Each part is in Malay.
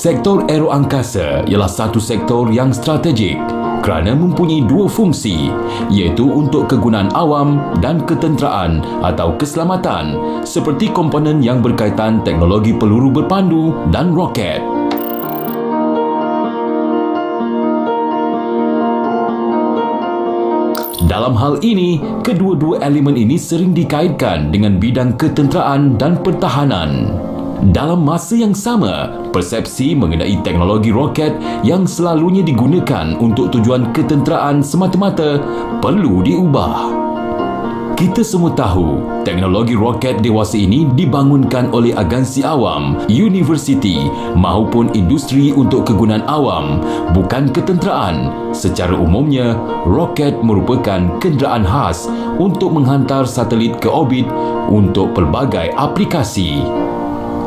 Sektor aeroangkasa ialah satu sektor yang strategik kerana mempunyai dua fungsi, iaitu untuk kegunaan awam dan ketenteraan atau keselamatan, seperti komponen yang berkaitan teknologi peluru berpandu dan roket. Dalam hal ini, kedua-dua elemen ini sering dikaitkan dengan bidang ketenteraan dan pertahanan. Dalam masa yang sama, persepsi mengenai teknologi roket yang selalunya digunakan untuk tujuan ketenteraan semata-mata perlu diubah. Kita semua tahu, teknologi roket dewasa ini dibangunkan oleh agensi awam, universiti maupun industri untuk kegunaan awam, bukan ketenteraan. Secara umumnya, roket merupakan kenderaan khas untuk menghantar satelit ke orbit untuk pelbagai aplikasi.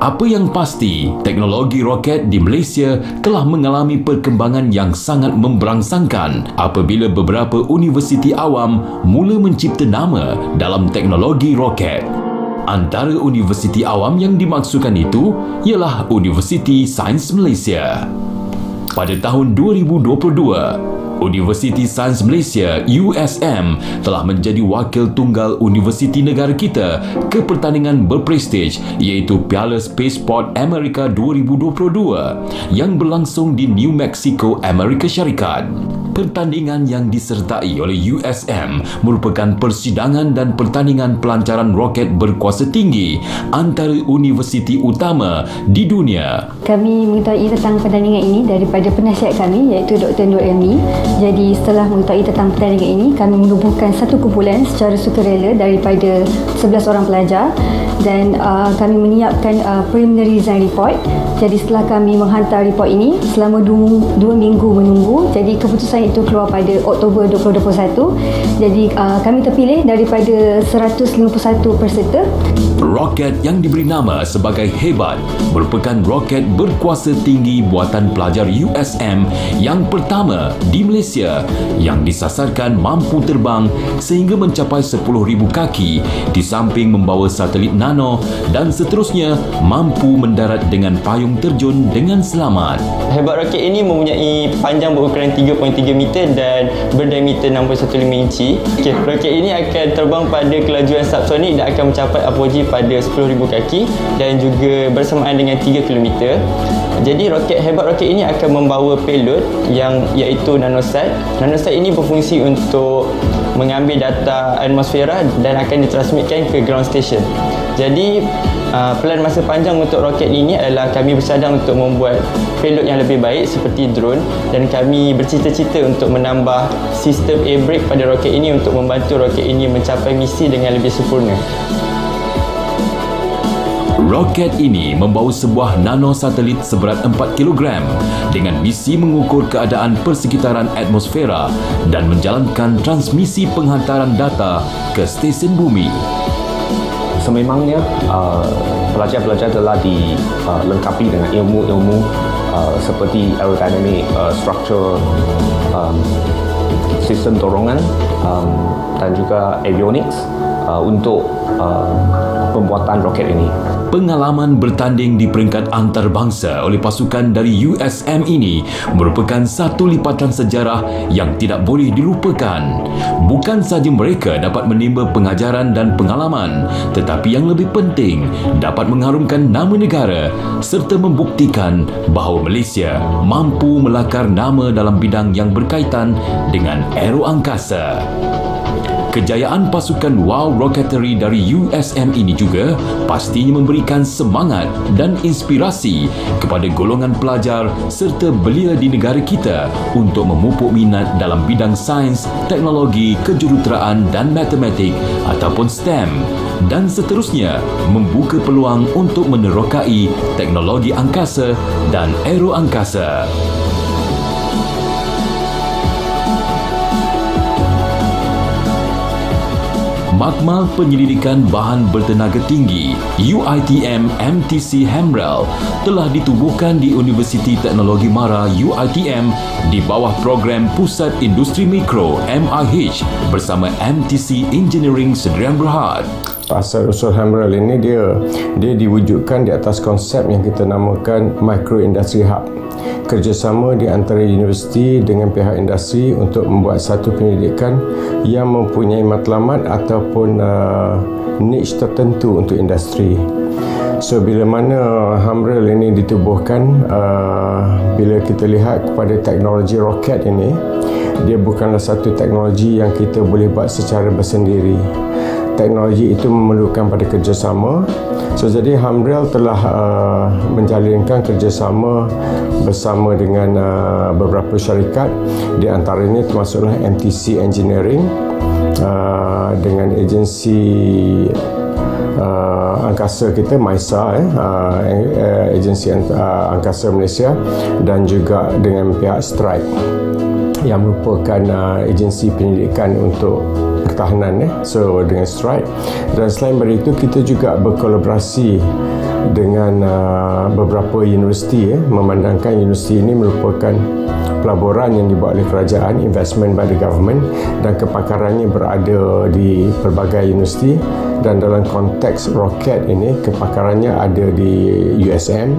Apa yang pasti, teknologi roket di Malaysia telah mengalami perkembangan yang sangat memberangsangkan apabila beberapa universiti awam mula mencipta nama dalam teknologi roket. Antara universiti awam yang dimaksudkan itu ialah Universiti Sains Malaysia. Pada tahun 2022, Universiti Sains Malaysia USM telah menjadi wakil tunggal universiti negara kita ke pertandingan berprestij iaitu Piala Spaceport Amerika 2022 yang berlangsung di New Mexico, Amerika Syarikat. Pertandingan yang disertai oleh USM merupakan persidangan dan pertandingan pelancaran roket berkuasa tinggi antara universiti utama di dunia. Kami mengetahui tentang pertandingan ini daripada penasihat kami iaitu Dr. Nur Elmi. Jadi setelah mengetahui tentang pertandingan ini, kami menubuhkan satu kumpulan secara sukarela daripada 11 orang pelajar dan kami menyiapkan preliminary design report. Jadi setelah kami menghantar report ini selama 2 minggu menunggu, jadi keputusan itu keluar pada Oktober 2021. Jadi kami terpilih daripada 151 peserta. Roket yang diberi nama sebagai Hebat merupakan roket berkuasa tinggi buatan pelajar USM yang pertama di Malaysia yang disasarkan mampu terbang sehingga mencapai 10,000 kaki di samping membawa satelit nano dan seterusnya mampu mendarat dengan payung terjun dengan selamat. Hebat roket ini mempunyai panjang berukuran 3.3 meter dan berdiameter 6.15 inci. Roket ini akan terbang pada kelajuan subsonik dan akan mencapai apogee pada 10,000 kaki dan juga bersamaan dengan 3 km. Jadi hebat roket ini akan membawa payload yang iaitu nanosat. Nanosat ini berfungsi untuk mengambil data atmosfera dan akan ditransmitkan ke ground station. Jadi plan masa panjang untuk roket ini adalah kami bersadang untuk membuat payload yang lebih baik seperti drone dan kami bercita-cita untuk menambah sistem air brake pada roket ini untuk membantu roket ini mencapai misi dengan lebih sempurna. Roket ini membawa sebuah nanosatelit seberat 4 kg dengan misi mengukur keadaan persekitaran atmosfera dan menjalankan transmisi penghantaran data ke stesen bumi. Sememangnya pelajar-pelajar telah dilengkapi dengan ilmu-ilmu seperti aerodinamik, struktur, sistem dorongan dan juga avionics untuk pembuatan roket ini. Pengalaman bertanding di peringkat antarabangsa oleh pasukan dari USM ini merupakan satu lipatan sejarah yang tidak boleh dilupakan. Bukan sahaja mereka dapat menimba pengajaran dan pengalaman, tetapi yang lebih penting dapat mengharumkan nama negara serta membuktikan bahawa Malaysia mampu melakar nama dalam bidang yang berkaitan dengan aeroangkasa. Kejayaan pasukan WOW Rocketry dari USM ini juga pastinya memberikan semangat dan inspirasi kepada golongan pelajar serta belia di negara kita untuk memupuk minat dalam bidang sains, teknologi, kejuruteraan dan matematik ataupun STEM dan seterusnya membuka peluang untuk menerokai teknologi angkasa dan aeroangkasa. Makmal Penyelidikan Bahan Bertenaga Tinggi UiTM MTC Hamrel telah ditubuhkan di Universiti Teknologi Mara UiTM di bawah program Pusat Industri Mikro MIH bersama MTC Engineering Sdn Bhd. Asal-usul Hamrel ini dia diwujudkan di atas konsep yang kita namakan Micro Industry Hub. Kerjasama di antara universiti dengan pihak industri untuk membuat satu pendidikan yang mempunyai matlamat ataupun niche tertentu untuk industri. So bila mana Hamrel ini ditubuhkan, bila kita lihat kepada teknologi roket ini, dia bukanlah satu teknologi yang kita boleh buat secara bersendiri. Teknologi itu memerlukan pada kerjasama. So jadi Hamrel telah menjalinkan kerjasama bersama dengan beberapa syarikat, di antaranya termasuklah MTC Engineering dengan agensi angkasa kita MISA, agensi angkasa Malaysia, dan juga dengan pihak Strike yang merupakan agensi pendidikan untuk pertahanan, so dengan Strike. Dan selain dari itu kita juga berkolaborasi dengan beberapa universiti, memandangkan universiti ini merupakan pelaburan yang dibuat oleh kerajaan, investment by the government, dan kepakarannya berada di pelbagai universiti. Dan dalam konteks roket ini, kepakarannya ada di USM,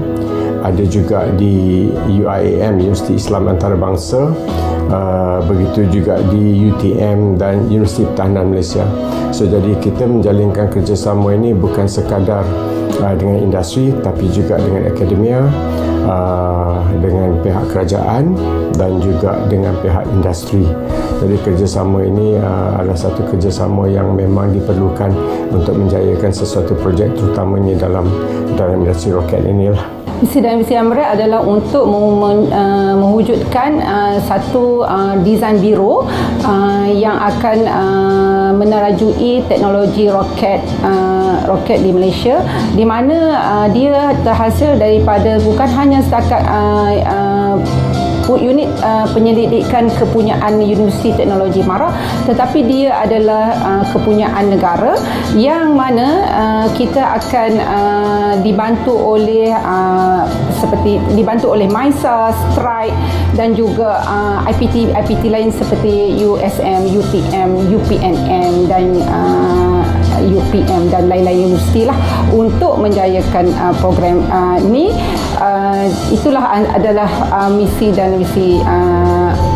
ada juga di UIAM, Universiti Islam Antarabangsa, begitu juga di UTM dan Universiti Pertahanan Malaysia. So jadi kita menjalinkan kerjasama ini bukan sekadar dengan industri, tapi juga dengan akademia, dengan pihak kerajaan dan juga dengan pihak industri. Jadi kerjasama ini adalah satu kerjasama yang memang diperlukan untuk menjayakan sesuatu projek, terutamanya dalam industri roket inilah. Misi dan visi Hamrel adalah untuk mewujudkan satu desain biro yang akan menerajui teknologi roket di Malaysia, di mana dia terhasil daripada bukan hanya setakat unit penyelidikan kepunyaan Universiti Teknologi Mara, tetapi dia adalah kepunyaan negara yang mana kita akan dibantu oleh MISA, Strike dan juga IPT lain seperti USM, UTM, UPNM dan UPM dan lain-lain universiti lah untuk menjayakan program ini. Itulah adalah misi dan visi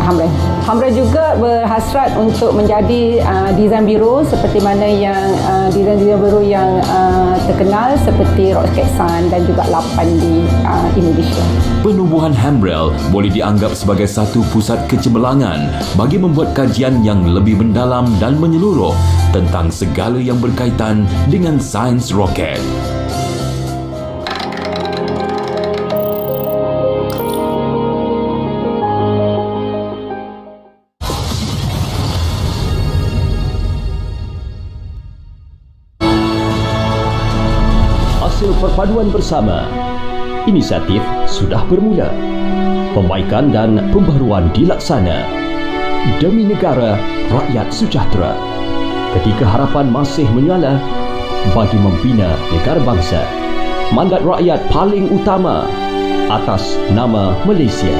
Hamrel. Hamrel juga berhasrat untuk menjadi desain biro seperti mana yang desain biro yang terkenal seperti Roketsan dan juga Lapan di Indonesia. Penubuhan Hamrel boleh dianggap sebagai satu pusat kecemerlangan bagi membuat kajian yang lebih mendalam dan menyeluruh tentang segala yang berkaitan dengan sains roket. Hasil perpaduan bersama, inisiatif sudah bermula. Perbaikan dan pembaharuan dilaksana demi negara, rakyat sejahtera. Ketika harapan masih menyala bagi membina negara bangsa, mandat rakyat paling utama atas nama Malaysia.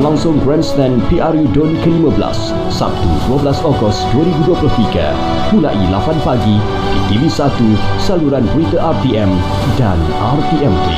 Langsung Grandstand PRU DUN ke-15 Sabtu 12 Ogos 2023 mulai 8 pagi di TV1 saluran berita RTM dan RTM3.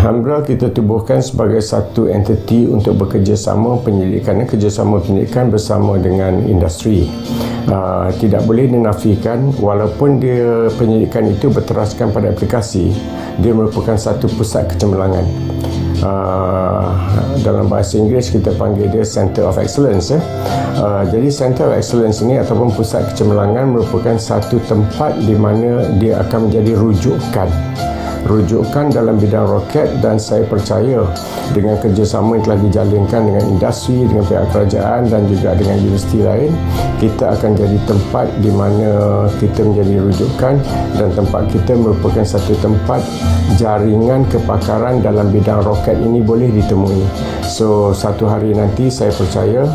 Hamrel kita tubuhkan sebagai satu entiti untuk bekerjasama kerjasama pendidikan bersama dengan industri. Tidak boleh dinafikan, walaupun dia pendidikan itu berteraskan pada aplikasi, dia merupakan satu pusat kecemerlangan. Dalam bahasa Inggeris kita panggil dia Center of Excellence. Jadi Center of Excellence ini ataupun pusat kecemerlangan merupakan satu tempat di mana dia akan menjadi rujukan rujukan dalam bidang roket, dan saya percaya dengan kerjasama yang telah dijalinkan dengan industri, dengan pihak kerajaan dan juga dengan universiti lain, kita akan jadi tempat di mana kita menjadi rujukan, dan tempat kita merupakan satu tempat jaringan kepakaran dalam bidang roket ini boleh ditemui. So satu hari nanti saya percaya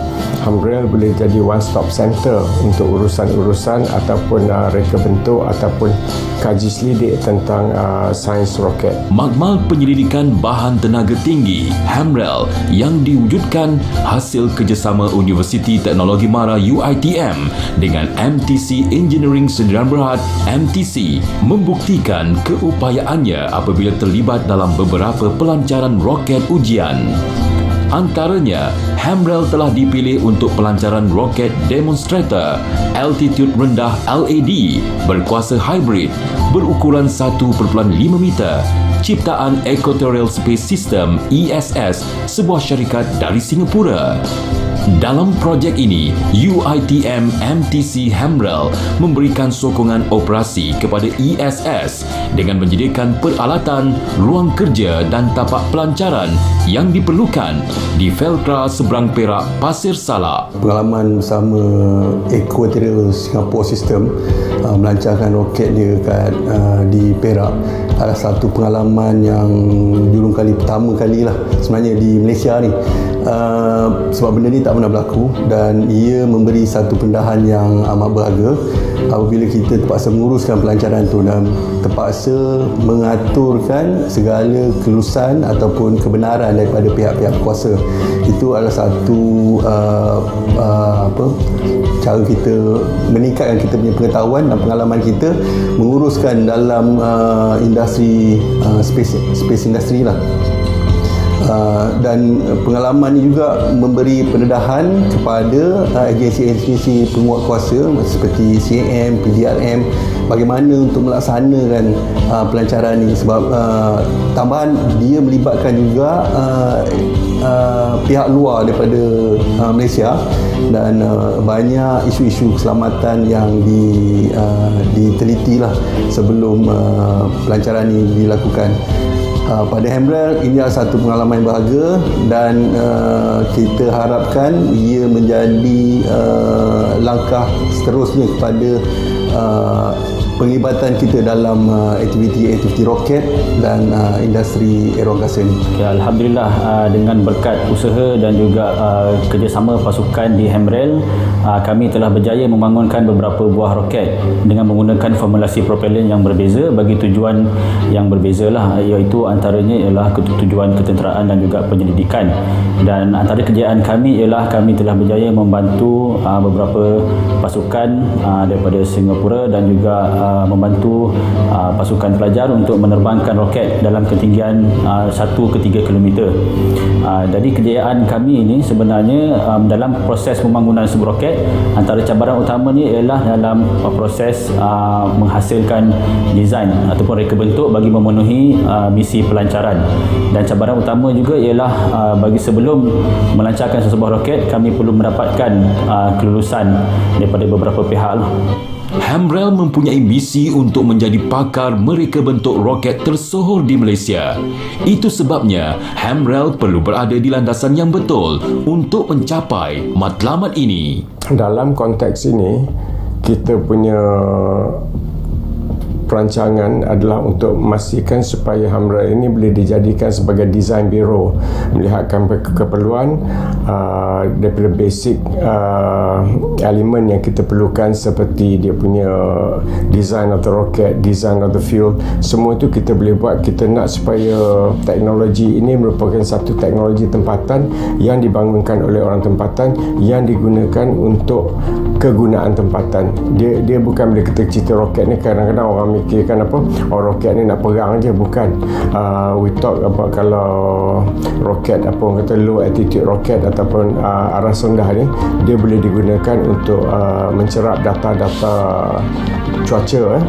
Hamrel boleh jadi one stop center untuk urusan-urusan ataupun reka bentuk ataupun kaji selidik tentang sains roket. Makmal Penyelidikan Bahan Tenaga Tinggi Hamrel yang diwujudkan hasil kerjasama Universiti Teknologi Mara UiTM dengan MTC Engineering Sdn Bhd MTC membuktikan keupayaannya apabila terlibat dalam beberapa pelancaran roket ujian. Antaranya, Hamrel telah dipilih untuk pelancaran roket demonstrator altitude rendah LAD berkuasa hybrid berukuran 1.5 meter ciptaan Equatorial Space System ESS, sebuah syarikat dari Singapura. Dalam projek ini, UiTM MTC Hamrel memberikan sokongan operasi kepada ESS dengan menyediakan peralatan, ruang kerja dan tapak pelancaran yang diperlukan di Velcra Seberang Perak, Pasir Salak. Pengalaman bersama Equatorial Singapore System melancarkan roket dia di Perak adalah satu pengalaman yang jurung kali pertama kali lah sebenarnya di Malaysia ni. Sebab benda ni tak pernah berlaku dan ia memberi satu pendahan yang amat berharga apabila kita terpaksa menguruskan pelancaran tu dan terpaksa mengaturkan segala kelulusan ataupun kebenaran daripada pihak-pihak kuasa. Itu adalah satu cara kita meningkatkan kita punya pengetahuan dan pengalaman kita menguruskan dalam industri space industry lah. Dan pengalaman ini juga memberi pendedahan kepada agensi-agensi penguat kuasa seperti CAM, PDRM bagaimana untuk melaksanakan pelancaran ini sebab tambahan dia melibatkan juga pihak luar daripada Malaysia dan banyak isu-isu keselamatan yang diteliti lah sebelum pelancaran ini dilakukan. Pada Hamrel ini adalah satu pengalaman yang berharga dan kita harapkan ia menjadi langkah seterusnya kepada penglibatan kita dalam aktiviti roket dan industri aeroangkasa ini. Ya, Alhamdulillah dengan berkat usaha dan juga kerjasama pasukan di Hamrel, kami telah berjaya membangunkan beberapa buah roket dengan menggunakan formulasi propellan yang berbeza bagi tujuan yang berbezalah, iaitu antaranya ialah tujuan ketenteraan dan juga penyelidikan. Dan antara kejayaan kami ialah kami telah berjaya membantu beberapa pasukan daripada Singapura dan juga membantu pasukan pelajar untuk menerbangkan roket dalam ketinggian 1 ke 3 km. Jadi kejayaan kami ini sebenarnya dalam proses pembangunan sebuah roket, antara cabaran utamanya ialah dalam proses menghasilkan desain ataupun reka bentuk bagi memenuhi misi pelancaran. Dan cabaran utama juga ialah bagi sebelum melancarkan sebuah roket, kami perlu mendapatkan kelulusan daripada beberapa pihak. Hamrel mempunyai misi untuk menjadi pakar mereka bentuk roket tersohor di Malaysia. Itu sebabnya Hamrel perlu berada di landasan yang betul untuk mencapai matlamat ini. Dalam konteks ini, kita punya perancangan adalah untuk memastikan supaya Hamrel ini boleh dijadikan sebagai design bureau, melihatkan keperluan daripada basic elemen yang kita perlukan seperti dia punya design of the rocket, design of the fuel, semua itu kita boleh buat. Kita nak supaya teknologi ini merupakan satu teknologi tempatan yang dibangunkan oleh orang tempatan yang digunakan untuk kegunaan tempatan. Dia bukan bila kita cerita roket ni kadang-kadang orang fikirkan apa, roket ni nak perang je, bukan. We talk about kalau roket apa orang kata low altitude roket ataupun arah rendah ni, dia boleh digunakan untuk mencerap data-data cuaca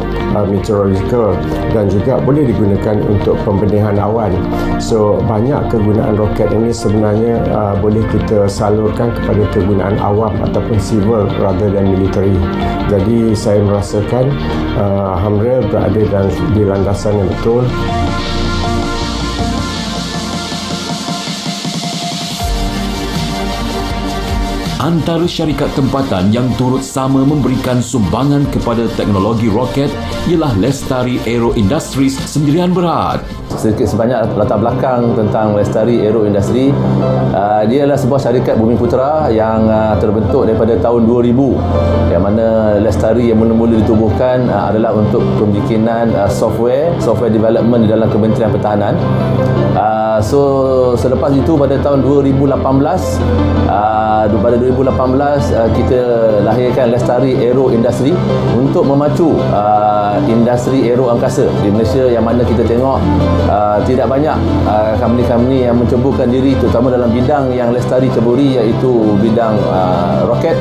meteorological dan juga boleh digunakan untuk pembenihan awan. So banyak kegunaan roket ini sebenarnya boleh kita salurkan kepada kegunaan awam ataupun civil rather than military. Jadi saya merasakan Hamrel kita berada di landasan yang betul. Antara syarikat tempatan yang turut sama memberikan sumbangan kepada teknologi roket ialah Lestari Aero Industries Sendirian Berhad. Sedikit sebanyak latar belakang tentang Lestari Aero Industry. Dia adalah sebuah syarikat Bumi Putera yang terbentuk daripada tahun 2000, yang mana Lestari yang mula-mula ditubuhkan adalah untuk pembikinan software development di dalam Kementerian Pertahanan. So selepas itu pada tahun 2018 kita lahirkan Lestari Aero Industry untuk memacu industri aero angkasa di Malaysia, yang mana kita tengok tidak banyak company-company yang menceburkan diri terutama dalam bidang yang Lestari ceburi, iaitu bidang roket,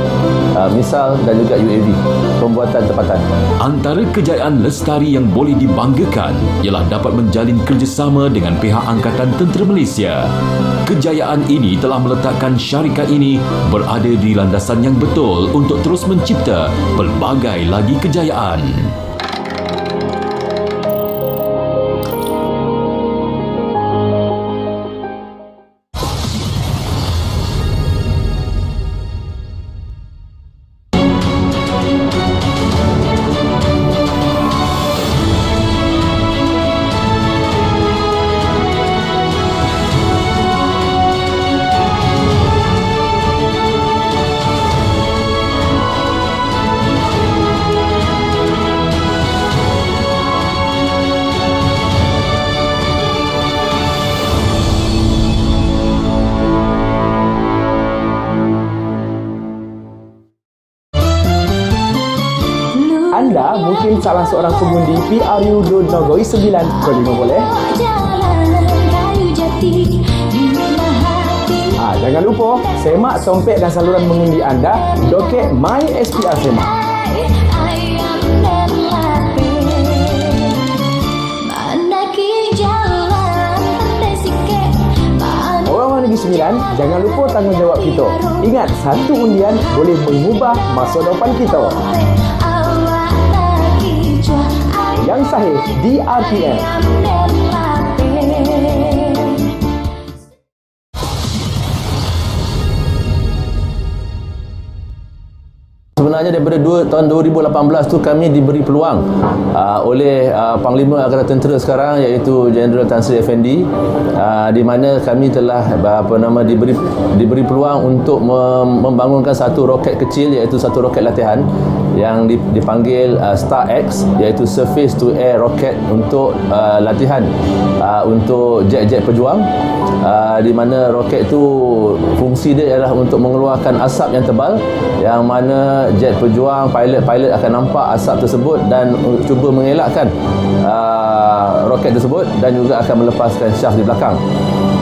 misal dan juga UAV, pembuatan tempatan. Antara kejayaan Lestari yang boleh dibanggakan ialah dapat menjalin kerjasama dengan pihak Angkatan Tentera Malaysia. Kejayaan ini telah meletakkan syarikat ini berada di landasan yang betul untuk terus mencipta pelbagai lagi kejayaan. Anda mungkin salah seorang pengundi PRU Dun Nogoi 9.5 boleh? Jangan lupa semak tompek dan saluran mengundi anda doket My SPR Semak. Orang-orang Negeri Sembilan, jangan lupa tanggungjawab kita. Ingat, satu undian boleh mengubah masa depan kita. Yang sahih di RTM. Sebenarnya daripada tahun 2018 tu kami diberi peluang oleh Panglima Angkatan Tentera sekarang, iaitu Jeneral Tan Sri Effendi, di mana kami telah diberi peluang untuk membangunkan satu roket kecil, iaitu satu roket latihan yang dipanggil Star-X, iaitu Surface to Air Rocket, untuk latihan untuk jet-jet pejuang, di mana roket tu fungsi dia adalah untuk mengeluarkan asap yang tebal, yang mana jet pejuang, pilot akan nampak asap tersebut dan cuba mengelakkan roket tersebut, dan juga akan melepaskan shaft di belakang.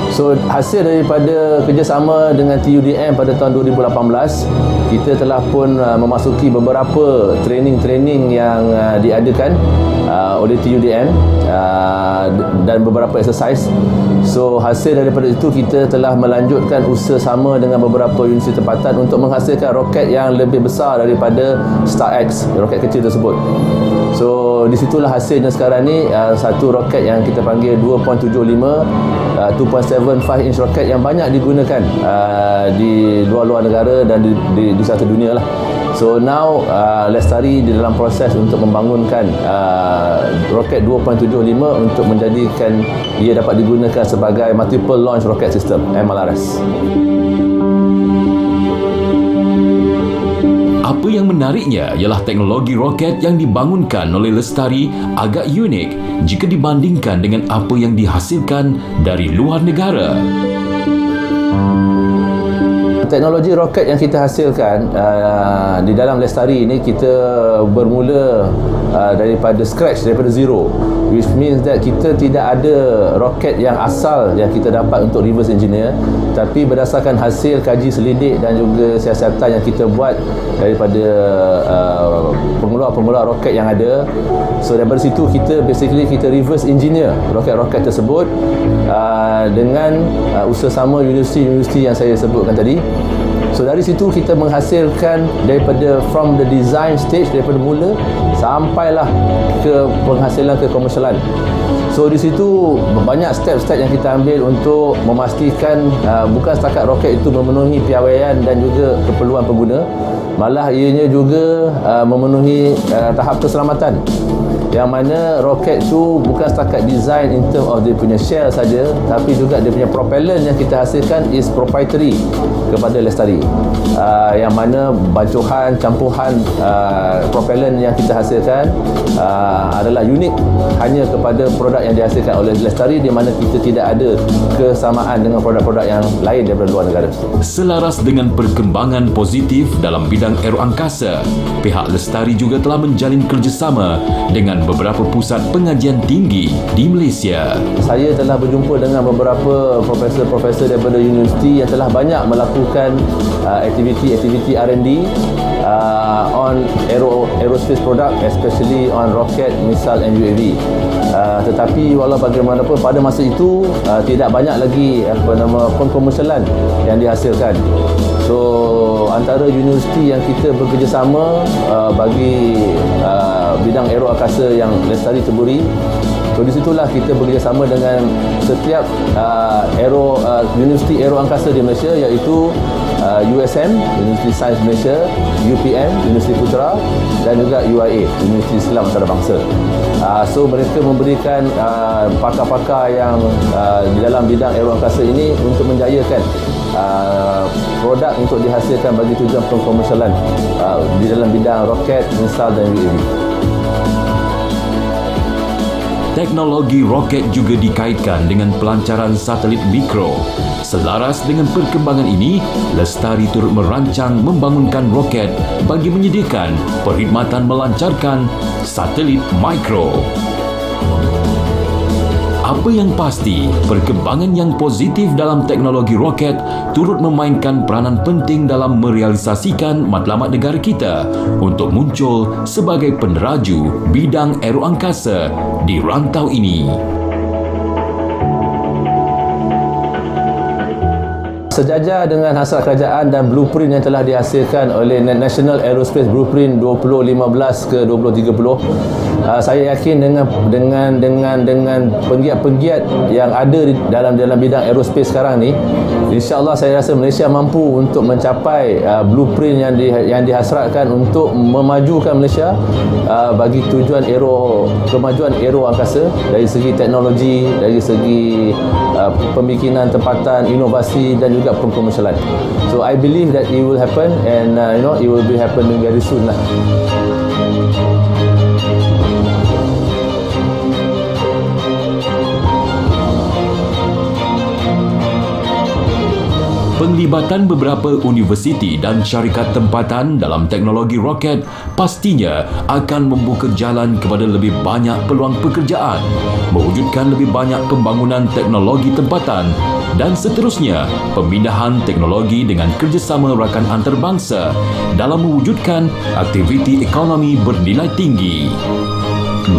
So hasil daripada kerjasama dengan TUDM pada tahun 2018, kita telah pun memasuki beberapa training yang diadakan oleh TUDM dan beberapa exercise. So hasil daripada itu, kita telah melanjutkan usaha sama dengan beberapa universiti tempatan untuk menghasilkan roket yang lebih besar daripada Star-X, roket kecil tersebut. So di situlah hasilnya sekarang ni, satu roket yang kita panggil 2.75 inch roket yang banyak digunakan di luar-luar negara dan di satu dunia lah. So now Lestari di dalam proses untuk membangunkan roket 2.75 untuk menjadikan ia dapat digunakan sebagai multiple launch rocket system, MLRS. Apa yang menariknya ialah teknologi roket yang dibangunkan oleh Lestari agak unik jika dibandingkan dengan apa yang dihasilkan dari luar negara. Teknologi roket yang kita hasilkan di dalam Lestari ini, kita bermula daripada scratch, daripada zero, which means that kita tidak ada roket yang asal yang kita dapat untuk reverse engineer, tapi berdasarkan hasil kaji selidik dan juga siasatan yang kita buat daripada pengeluar roket yang ada. So daripada situ kita reverse engineer roket-roket tersebut dengan usaha sama universiti yang saya sebutkan tadi. So dari situ kita menghasilkan daripada from the design stage, daripada mula sampailah ke penghasilan ke komersialan. So di situ banyak step-step yang kita ambil untuk memastikan bukan setakat roket itu memenuhi piawaian dan juga keperluan pengguna, malah ianya juga memenuhi tahap keselamatan, yang mana roket tu bukan setakat design in term of dia punya shell saja, tapi juga dia punya propellant yang kita hasilkan is proprietary kepada Lestari, yang mana bancuhan, campuran propellant yang kita hasilkan adalah unik hanya kepada produk yang dihasilkan oleh Lestari, di mana kita tidak ada kesamaan dengan produk-produk yang lain daripada luar negara. Selaras dengan perkembangan positif dalam bidang aeroangkasa, pihak Lestari juga telah menjalin kerjasama dengan beberapa pusat pengajian tinggi di Malaysia. Saya telah berjumpa dengan beberapa profesor-profesor daripada universiti yang telah banyak melakukan aktiviti R&D on aerospace product, especially on rocket, missile and UAV. Tetapi walau bagaimanapun pada masa itu tidak banyak lagi komersialan yang dihasilkan. So antara universiti yang kita bekerjasama bagi bidang aeroangkasa yang Lestari ceburi, so di situlah kita bekerjasama dengan setiap universiti aeroangkasa di Malaysia, iaitu USM, Universiti Sains Malaysia, UPM, Universiti Putra, dan juga UIA, Universiti Islam Antarabangsa. So mereka memberikan pakar-pakar yang di dalam bidang aeroangkasa ini untuk menjayakan produk untuk dihasilkan bagi tujuan pengkomersialan di dalam bidang roket, missile dan UAV. Teknologi roket juga dikaitkan dengan pelancaran satelit mikro. Selaras dengan perkembangan ini, Lestari turut merancang membangunkan roket bagi menyediakan perkhidmatan melancarkan satelit mikro. Apa yang pasti, perkembangan yang positif dalam teknologi roket turut memainkan peranan penting dalam merealisasikan matlamat negara kita untuk muncul sebagai peneraju bidang aeroangkasa di rantau ini. Sejajar dengan hasrat kerajaan dan blueprint yang telah dihasilkan oleh National Aerospace Blueprint 2015 ke 2030, saya yakin dengan penggiat-penggiat yang ada dalam bidang aerospace sekarang ni, insya-Allah saya rasa Malaysia mampu untuk mencapai blueprint yang dihasratkan untuk memajukan Malaysia bagi tujuan kemajuan aero angkasa dari segi teknologi, dari segi pembikinan tempatan, inovasi dan juga pengkomersialan. So I believe that it will happen, and it will be happening very soon lah. Penglibatan beberapa universiti dan syarikat tempatan dalam teknologi roket pastinya akan membuka jalan kepada lebih banyak peluang pekerjaan, mewujudkan lebih banyak pembangunan teknologi tempatan dan seterusnya pemindahan teknologi dengan kerjasama rakan antarabangsa dalam mewujudkan aktiviti ekonomi bernilai tinggi.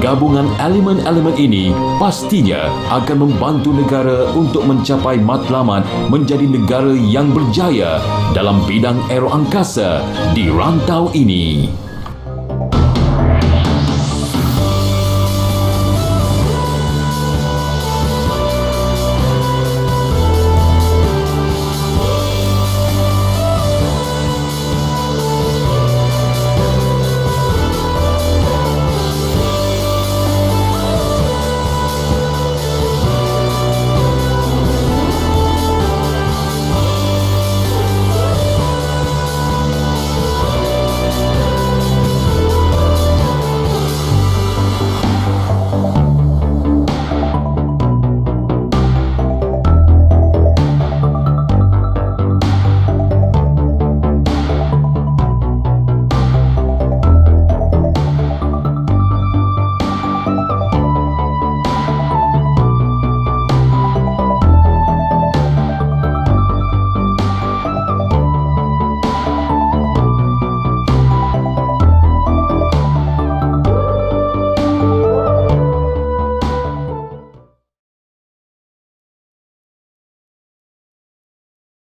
Gabungan elemen-elemen ini pastinya akan membantu negara untuk mencapai matlamat menjadi negara yang berjaya dalam bidang aeroangkasa di rantau ini.